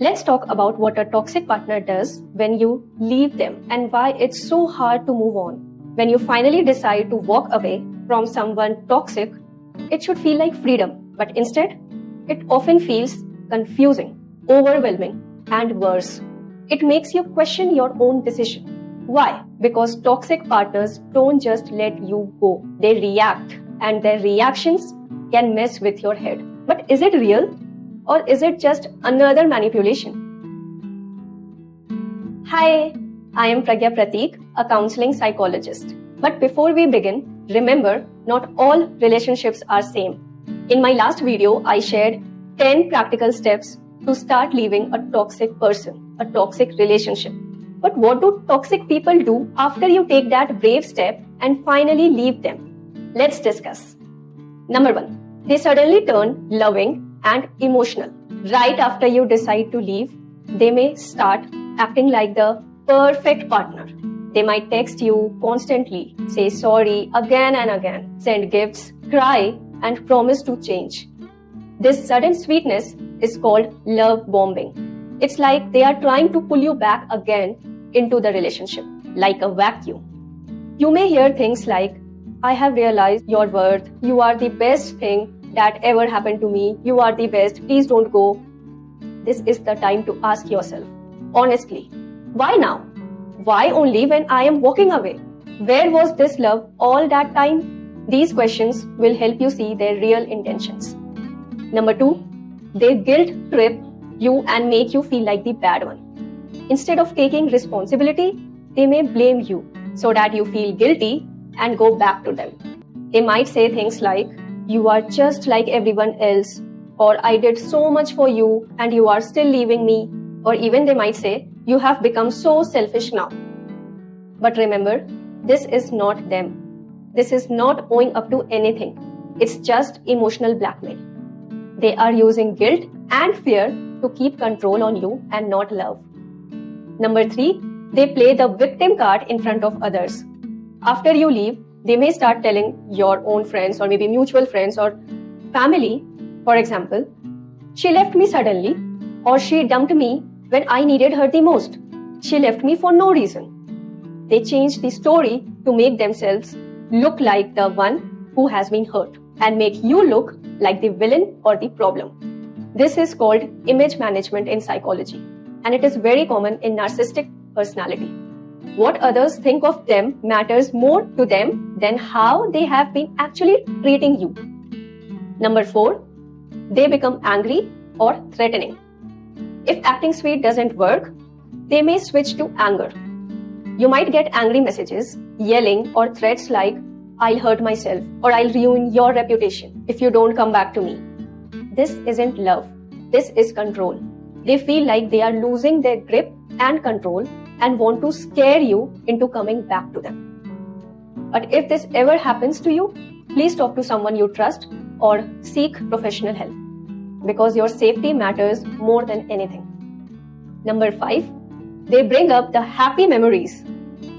Let's talk about what a toxic partner does when you leave them and why it's so hard to move on. When you finally decide to walk away from someone toxic, it should feel like freedom, but instead, it often feels confusing, overwhelming, and worse. It makes you question your own decision. Why? Because toxic partners don't just let you go. They react, and their reactions can mess with your head. But is it real? Or is it just another manipulation? Hi, I am Pragya Prateek, a counseling psychologist. But before we begin, remember, not all relationships are same. In my last video, I shared 10 practical steps to start leaving a toxic person, a toxic relationship. But what do toxic people do after you take that brave step and finally leave them? Let's discuss. Number 1, they suddenly turn loving and emotional. Right after you decide to leave, they may start acting like the perfect partner. They might text you constantly, say sorry again and again, send gifts, cry, and promise to change. This sudden sweetness is called love bombing. It's like they are trying to pull you back again into the relationship, like a vacuum. You may hear things like, I have realized your worth, you are the best thing that ever happened to me, you are the best, please don't go. This is the time to ask yourself, honestly, why now? Why only when I am walking away? Where was this love all that time? These questions will help you see their real intentions. Number 2, they guilt trip you and make you feel like the bad one. Instead of taking responsibility, they may blame you so that you feel guilty and go back to them. They might say things like, you are just like everyone else, or I did so much for you and you are still leaving me, or even they might say, you have become so selfish now. But remember, this is not them. This is not owing up to anything. It's just emotional blackmail. They are using guilt and fear to keep control on you and not love. Number 3, they play the victim card in front of others. After you leave, they may start telling your own friends or maybe mutual friends or family, for example, she left me suddenly, or she dumped me when I needed her the most. She left me for no reason. They change the story to make themselves look like the one who has been hurt and make you look like the villain or the problem. This is called image management in psychology, and it is very common in narcissistic personality. What others think of them matters more to them than how they have been actually treating you. Number 4, they become angry or threatening. If acting sweet doesn't work, they may switch to anger. You might get angry messages, yelling, or threats like, I'll hurt myself or I'll ruin your reputation if you don't come back to me. This isn't love. This is control. They feel like they are losing their grip and control and want to scare you into coming back to them. But if this ever happens to you, please talk to someone you trust or seek professional help, because your safety matters more than anything. Number 5, they bring up the happy memories.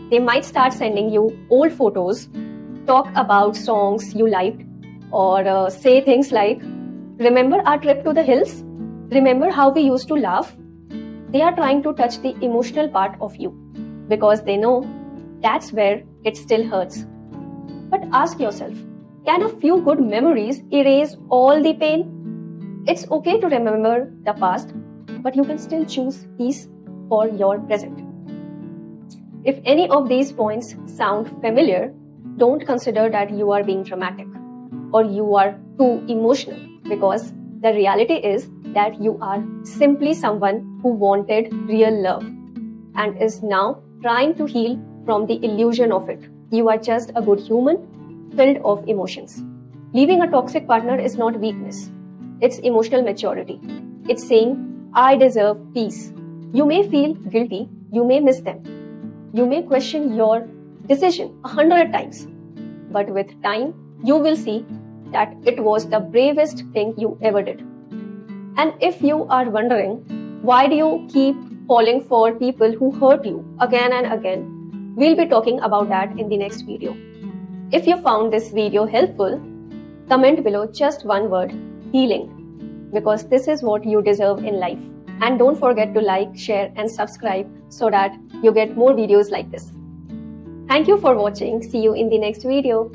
They might start sending you old photos, talk about songs you liked, or say things like, remember our trip to the hills? Remember how we used to laugh? They are trying to touch the emotional part of you because they know that's where it still hurts. But ask yourself, can a few good memories erase all the pain? It's okay to remember the past, but you can still choose peace for your present. If any of these points sound familiar, don't consider that you are being dramatic or you are too emotional, because the reality is that you are simply someone who wanted real love and is now trying to heal from the illusion of it. You are just a good human filled of emotions. Leaving a toxic partner is not weakness. It's emotional maturity. It's saying, I deserve peace. You may feel guilty. You may miss them. You may question your decision 100 times. But with time, you will see that it was the bravest thing you ever did. And if you are wondering, why do you keep falling for people who hurt you again and again, we'll be talking about that in the next video. If you found this video helpful, comment below just one word, healing, because this is what you deserve in life. And don't forget to like, share and subscribe so that you get more videos like this. Thank you for watching. See you in the next video.